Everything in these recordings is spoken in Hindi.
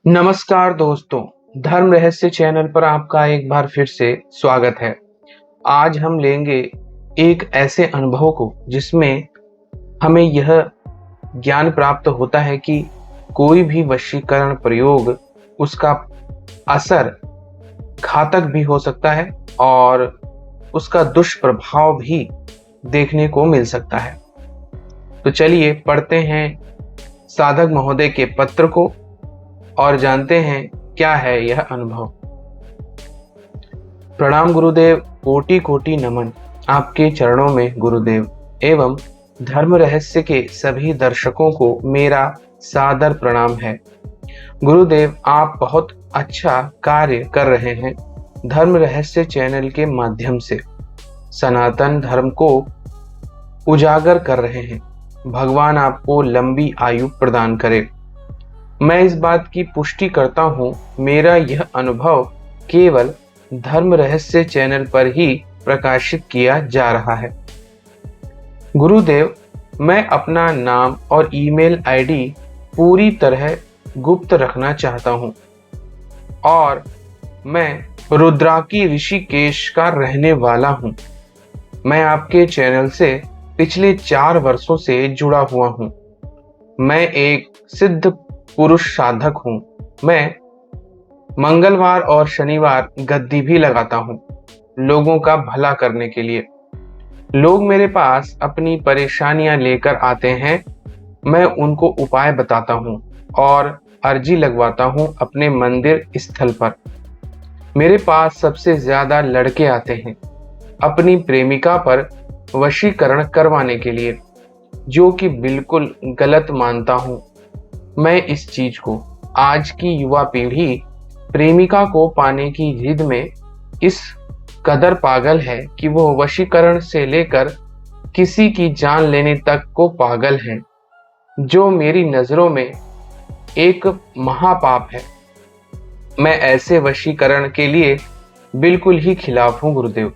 नमस्कार दोस्तों, धर्म रहस्य चैनल पर आपका एक बार फिर से स्वागत है। आज हम लेंगे एक ऐसे अनुभव को जिसमें हमें यह ज्ञान प्राप्त होता है कि कोई भी वशीकरण प्रयोग उसका असर घातक भी हो सकता है और उसका दुष्प्रभाव भी देखने को मिल सकता है। तो चलिए पढ़ते हैं साधक महोदय के पत्र को और जानते हैं क्या है यह अनुभव। प्रणाम गुरुदेव, कोटि कोटि नमन आपके चरणों में गुरुदेव एवं धर्म रहस्य के सभी दर्शकों को मेरा सादर प्रणाम है। गुरुदेव, आप बहुत अच्छा कार्य कर रहे हैं। धर्म रहस्य चैनल के माध्यम से सनातन धर्म को उजागर कर रहे हैं। भगवान आपको लंबी आयु प्रदान करे। मैं इस बात की पुष्टि करता हूँ, मेरा यह अनुभव केवल धर्म रहस्य चैनल पर ही प्रकाशित किया जा रहा है। गुरुदेव, मैं अपना नाम और ईमेल आईडी पूरी तरह गुप्त रखना चाहता हूँ और मैं रुद्राकी ऋषिकेश का रहने वाला हूँ। मैं आपके चैनल से पिछले 4 वर्षों से जुड़ा हुआ हूँ। मैं एक सिद्ध पुरुष साधक हूँ। मैं मंगलवार और शनिवार गद्दी भी लगाता हूँ लोगों का भला करने के लिए। लोग मेरे पास अपनी परेशानियां लेकर आते हैं, मैं उनको उपाय बताता हूँ और अर्जी लगवाता हूँ अपने मंदिर स्थल पर। मेरे पास सबसे ज्यादा लड़के आते हैं अपनी प्रेमिका पर वशीकरण करवाने के लिए, जो कि बिल्कुल गलत मानता हूँ मैं इस चीज को। आज की युवा पीढ़ी प्रेमिका को पाने की जिद में इस कदर पागल है कि वो वशीकरण से लेकर किसी की जान लेने तक को पागल है, जो मेरी नजरों में एक महापाप है। मैं ऐसे वशीकरण के लिए बिल्कुल ही खिलाफ हूँ गुरुदेव।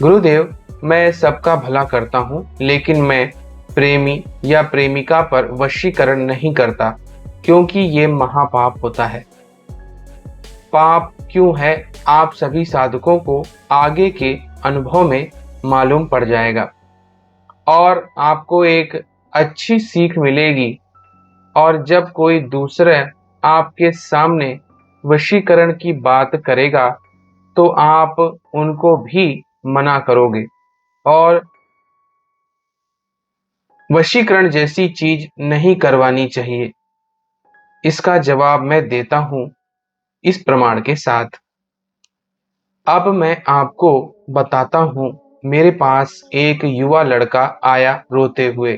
गुरुदेव, मैं सबका भला करता हूँ, लेकिन मैं प्रेमी या प्रेमिका पर वशीकरण नहीं करता, क्योंकि ये महापाप होता है। पाप क्यों है, आप सभी साधकों को आगे के अनुभव में मालूम पड़ जाएगा और आपको एक अच्छी सीख मिलेगी। और जब कोई दूसरा आपके सामने वशीकरण की बात करेगा तो आप उनको भी मना करोगे और वशीकरण जैसी चीज नहीं करवानी चाहिए। इसका जवाब मैं देता हूं इस प्रमाण के साथ। अब मैं आपको बताता हूं, मेरे पास एक युवा लड़का आया रोते हुए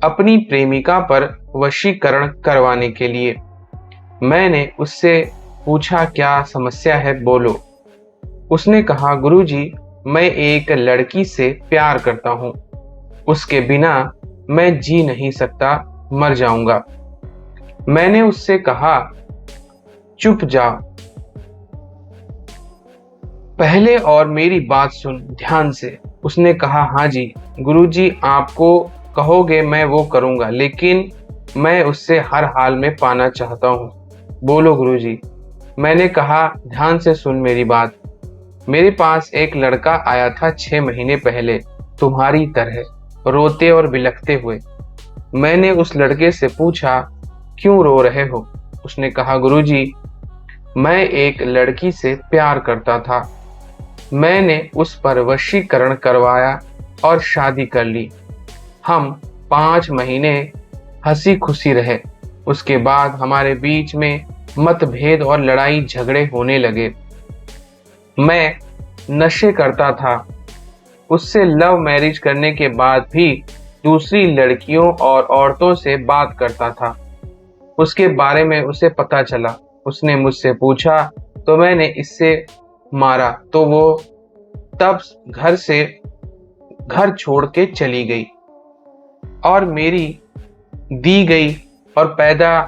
अपनी प्रेमिका पर वशीकरण करवाने के लिए। मैंने उससे पूछा, क्या समस्या है, बोलो। उसने कहा, गुरुजी, मैं एक लड़की से प्यार करता हूँ, उसके बिना मैं जी नहीं सकता, मर जाऊंगा। मैंने उससे कहा, चुप जा पहले और मेरी बात सुन ध्यान से। उसने कहा, हाँ जी गुरुजी, आपको कहोगे मैं वो करूंगा, लेकिन मैं उससे हर हाल में पाना चाहता हूँ। बोलो गुरुजी। मैंने कहा, ध्यान से सुन मेरी बात। मेरे पास एक लड़का आया था 6 महीने पहले, तुम्हारी तरह रोते और बिलखते हुए। मैंने उस लड़के से पूछा, क्यों रो रहे हो? उसने कहा, गुरुजी, मैं एक लड़की से प्यार करता था। मैंने उस पर वशीकरण करवाया और शादी कर ली। हम 5 महीने हंसी खुशी रहे। उसके बाद हमारे बीच में मतभेद और लड़ाई झगड़े होने लगे। मैं नशे करता था। उससे लव मैरिज करने के बाद भी दूसरी लड़कियों और औरतों से बात करता था। उसके बारे में उसे पता चला। उसने मुझसे पूछा तो मैंने इससे मारा, तो वो तब घर छोड़ के चली गई और मेरी दी गई और पैदा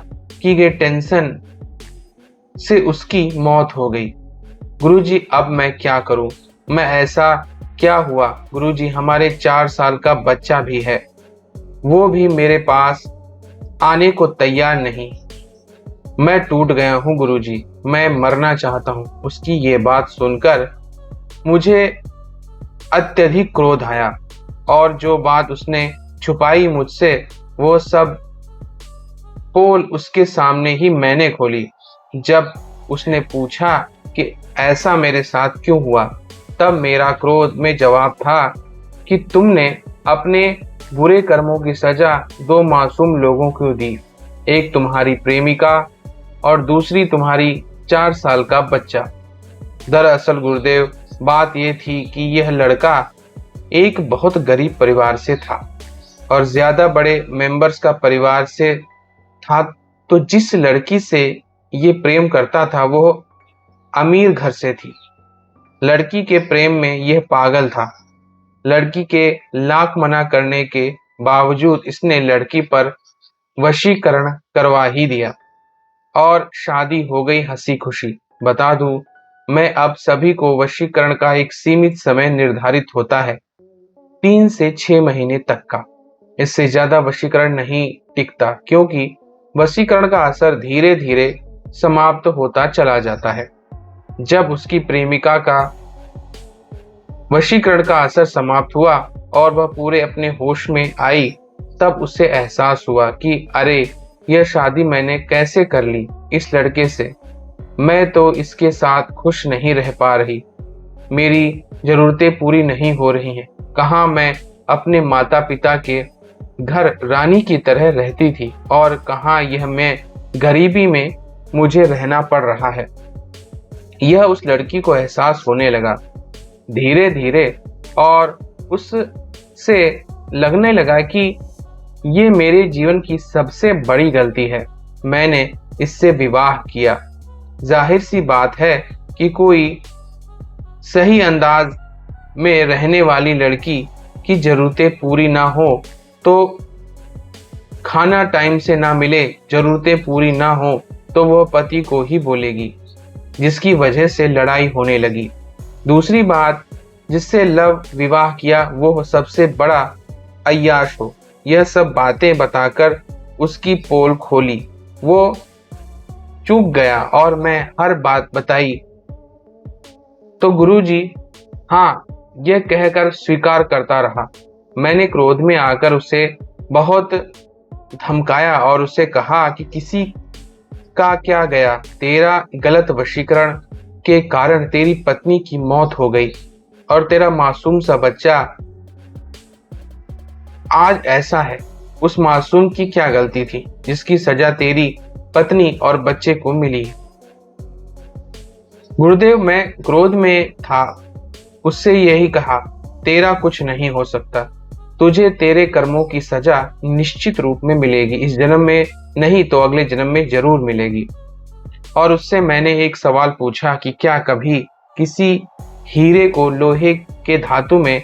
की गई टेंशन से उसकी मौत हो गई। गुरुजी, अब मैं क्या करूं? मैं ऐसा क्या हुआ? गुरुजी, हमारे 4 साल का बच्चा भी है, वो भी मेरे पास आने को तैयार नहीं। मैं टूट गया हूँ गुरुजी, मैं मरना चाहता हूँ। उसकी ये बात सुनकर मुझे अत्यधिक क्रोध आया और जो बात उसने छुपाई मुझसे वो सब पोल उसके सामने ही मैंने खोली। जब उसने पूछा कि ऐसा मेरे साथ क्यों हुआ, तब मेरा क्रोध में जवाब था कि तुमने अपने बुरे कर्मों की सजा दो मासूम लोगों को दी, एक तुम्हारी प्रेमिका और दूसरी तुम्हारी 4 साल का बच्चा। दरअसल गुरुदेव, बात ये थी कि यह लड़का एक बहुत गरीब परिवार से था और ज्यादा बड़े मेंबर्स का परिवार से था। तो जिस लड़की से ये प्रेम करता था वो अमीर घर से थी। लड़की के प्रेम में यह पागल था। लड़की के लाख मना करने के बावजूद इसने लड़की पर वशीकरण करवा ही दिया और शादी हो गई हंसी खुशी। बता दूं, मैं अब सभी को वशीकरण का एक सीमित समय निर्धारित होता है, 3 से 6 महीने तक का। इससे ज्यादा वशीकरण नहीं टिकता, क्योंकि वशीकरण का असर धीरे धीरे समाप्त होता चला जाता है। जब उसकी प्रेमिका का वशीकरण का असर समाप्त हुआ और वह पूरे अपने होश में आई, तब उसे एहसास हुआ कि अरे, यह शादी मैंने कैसे कर ली इस लड़के से। मैं तो इसके साथ खुश नहीं रह पा रही, मेरी जरूरतें पूरी नहीं हो रही हैं। कहाँ मैं अपने माता पिता के घर रानी की तरह रहती थी और कहाँ यह मैं गरीबी में मुझे रहना पड़ रहा है। यह उस लड़की को एहसास होने लगा धीरे धीरे और उससे लगने लगा कि ये मेरे जीवन की सबसे बड़ी गलती है, मैंने इससे विवाह किया। जाहिर सी बात है कि कोई सही अंदाज में रहने वाली लड़की की जरूरतें पूरी ना हो तो खाना टाइम से ना मिले, जरूरतें पूरी ना हो तो वह पति को ही बोलेगी, जिसकी वजह से लड़ाई होने लगी। दूसरी बात, जिससे लव विवाह किया वो सबसे बड़ा अय्याश हो। यह सब बातें बताकर उसकी पोल खोली। वो चूक गया और मैं हर बात बताई तो गुरुजी हाँ, यह कहकर स्वीकार करता रहा। मैंने क्रोध में आकर उसे बहुत धमकाया और उसे कहा कि किसी का क्या गया, तेरा गलत वशीकरण के कारण तेरी पत्नी की मौत हो गई और तेरा मासूम सा बच्चा आज ऐसा है। उस मासूम की क्या गलती थी जिसकी सजा तेरी पत्नी और बच्चे को मिली? गुरुदेव, मैं क्रोध में था, उससे यही कहा, तेरा कुछ नहीं हो सकता, तुझे तेरे कर्मों की सजा निश्चित रूप में मिलेगी, इस जन्म में नहीं तो अगले जन्म में जरूर मिलेगी। और उससे मैंने एक सवाल पूछा कि क्या कभी किसी हीरे को लोहे के धातु में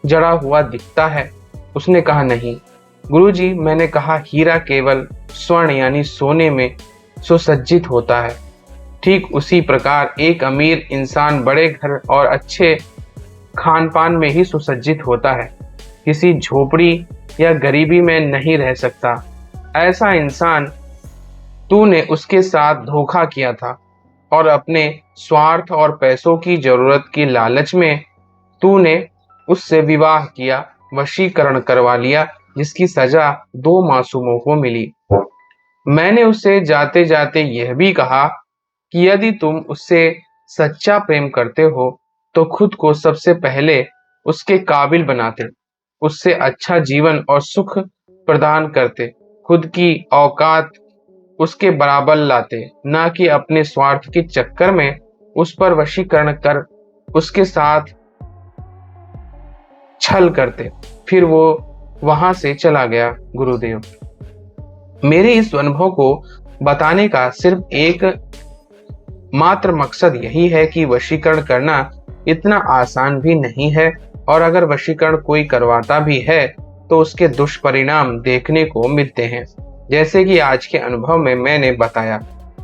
जड़ा हुआ दिखता है? उसने कहा नहीं गुरुजी। मैंने कहा हीरा केवल स्वर्ण यानी सोने में सुसज्जित होता है, ठीक उसी प्रकार एक अमीर इंसान बड़े घर और अच्छे खान पान में ही सुसज्जित होता है, किसी झोपड़ी या गरीबी में नहीं रह सकता। ऐसा इंसान तूने उसके साथ धोखा किया था और अपने स्वार्थ और पैसों की जरूरत की लालच में तूने उससे विवाह किया, वशीकरण करवा लिया, जिसकी सजा 2 मासूमों को मिली। मैंने उससे जाते जाते यह भी कहा कि यदि तुम उससे सच्चा प्रेम करते हो तो खुद को सबसे पहले उसके काबिल बनाते, उससे अच्छा जीवन और सुख प्रदान करते, खुद की औकात उसके बराबर लाते, ना कि अपने स्वार्थ के चक्कर में उस पर वशीकरण कर उसके साथ छल करते। फिर वो वहां से चला गया। गुरुदेव, मेरे इस अनुभव को बताने का सिर्फ एक मात्र मकसद यही है कि वशीकरण करना इतना आसान भी नहीं है और अगर वशीकरण कोई करवाता भी है तो उसके दुष्परिणाम देखने को मिलते हैं, जैसे कि आज के अनुभव में मैंने बताया।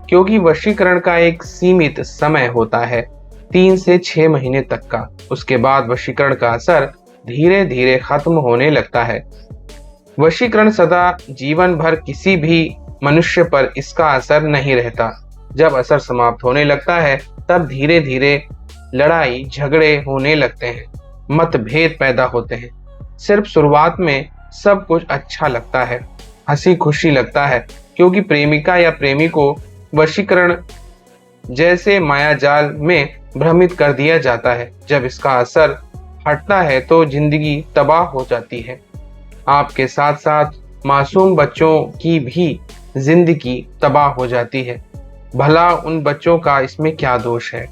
क्योंकि वशीकरण का एक सीमित समय होता है, 3 से 6 महीने तक का। उसके बाद वशीकरण का असर धीरे धीरे खत्म होने लगता है। वशीकरण सदा जीवन भर किसी भी मनुष्य पर इसका असर नहीं रहता। जब असर समाप्त होने लगता है तब धीरे धीरे लड़ाई झगड़े होने लगते हैं, मतभेद पैदा होते हैं। सिर्फ शुरुआत में सब कुछ अच्छा लगता है, हंसी खुशी लगता है, क्योंकि प्रेमिका या प्रेमी को वशीकरण जैसे मायाजाल में भ्रमित कर दिया जाता है। जब इसका असर हटता है तो जिंदगी तबाह हो जाती है। आपके साथ साथ मासूम बच्चों की भी जिंदगी तबाह हो जाती है। भला उन बच्चों का इसमें क्या दोष है?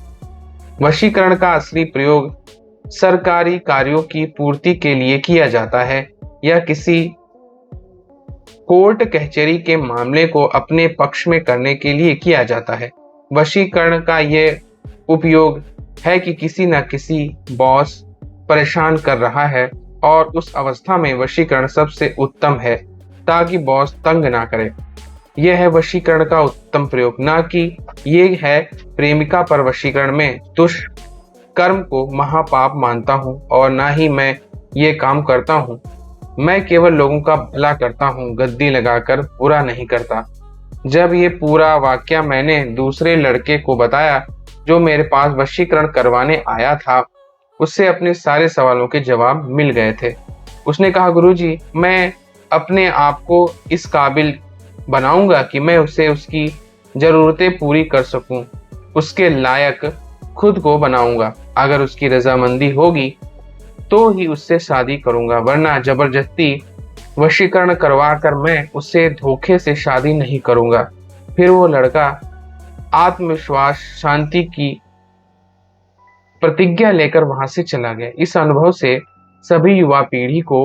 वशीकरण का असली प्रयोग सरकारी कार्यों की पूर्ति के लिए किया जाता है या किसी कोर्ट कचहरी के मामले को अपने पक्ष में करने के लिए किया जाता है। वशीकरण का यह उपयोग है कि किसी न किसी बॉस परेशान कर रहा है और उस अवस्था में वशीकरण सबसे उत्तम है ताकि बॉस तंग ना करे। यह है वशीकरण का उत्तम प्रयोग, ना कि ये है प्रेमिका पर वशीकरण। में दुष्कर्म को महापाप मानता हूँ और ना ही मैं ये काम करता हूँ। मैं केवल लोगों का भला करता हूँ, गद्दी लगाकर बुरा नहीं करता। जब ये पूरा वाकया मैंने दूसरे लड़के को बताया जो मेरे पास वशीकरण करवाने आया था, उससे अपने सारे सवालों के जवाब मिल गए थे। उसने कहा, गुरुजी, मैं अपने आप को इस काबिल बनाऊंगा कि मैं उसे उसकी जरूरतें पूरी कर सकूं, उसके लायक खुद को बनाऊंगा। अगर उसकी रजामंदी होगी तो ही उससे शादी करूंगा, वरना जबरदस्ती वशीकरण करवा कर मैं उससे धोखे से शादी नहीं करूंगा। फिर वो लड़का आत्मविश्वास शांति की प्रतिज्ञा लेकर वहां से चला गया। इस अनुभव से सभी युवा पीढ़ी को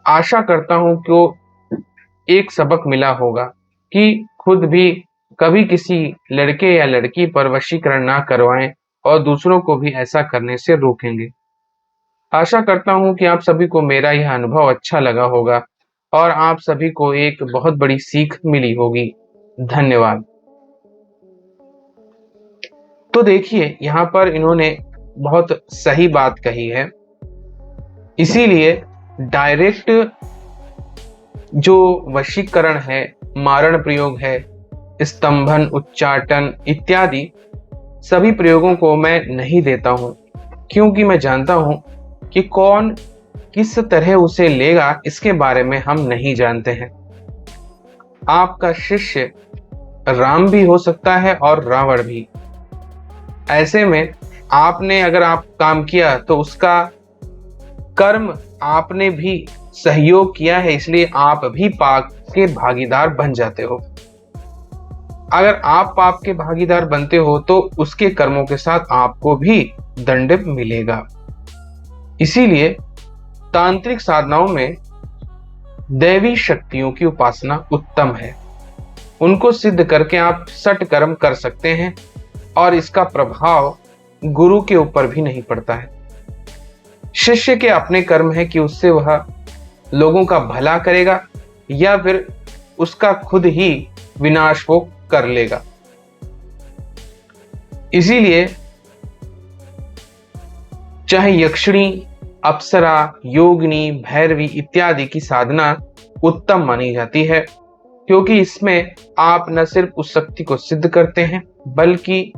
आशा करता हूं कि एक सबक मिला होगा कि खुद भी कभी किसी लड़के या लड़की पर वशीकरण ना करवाएं और दूसरों को भी ऐसा करने से रोकेंगे। आशा करता हूं कि आप सभी को मेरा यह अनुभव अच्छा लगा होगा और आप सभी को एक बहुत बड़ी सीख मिली होगी। धन्यवाद। तो देखिए, यहाँ पर इन्होंने बहुत सही बात कही है। इसीलिए डायरेक्ट जो वशीकरण है, मारण प्रयोग है, स्तंभन, उच्चाटन इत्यादि सभी प्रयोगों को मैं नहीं देता हूं, क्योंकि मैं जानता हूं कि कौन किस तरह उसे लेगा इसके बारे में हम नहीं जानते हैं। आपका शिष्य राम भी हो सकता है और रावण भी। ऐसे में आपने अगर आप काम किया तो उसका कर्म आपने भी सहयोग किया है, इसलिए आप भी पाप के भागीदार बन जाते हो। अगर आप पाप के भागीदार बनते हो तो उसके कर्मों के साथ आपको भी दंड मिलेगा। इसीलिए तांत्रिक साधनाओं में दैवी शक्तियों की उपासना उत्तम है। उनको सिद्ध करके आप सट कर्म कर सकते हैं और इसका प्रभाव गुरु के ऊपर भी नहीं पड़ता है। शिष्य के अपने कर्म है कि उससे वह लोगों का भला करेगा या फिर उसका खुद ही विनाश वो कर लेगा। इसीलिए चाहे यक्षिणी, अप्सरा, योगिनी, भैरवी इत्यादि की साधना उत्तम मानी जाती है, क्योंकि इसमें आप न सिर्फ उस शक्ति को सिद्ध करते हैं बल्कि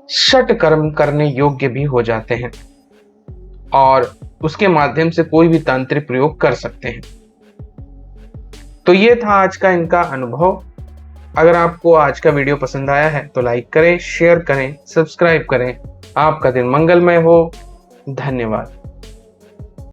षट कर्म करने योग्य भी हो जाते हैं और उसके माध्यम से कोई भी तांत्रिक प्रयोग कर सकते हैं। तो ये था आज का इनका अनुभव। अगर आपको आज का वीडियो पसंद आया है तो लाइक करें, शेयर करें, सब्सक्राइब करें। आपका दिन मंगलमय हो। धन्यवाद।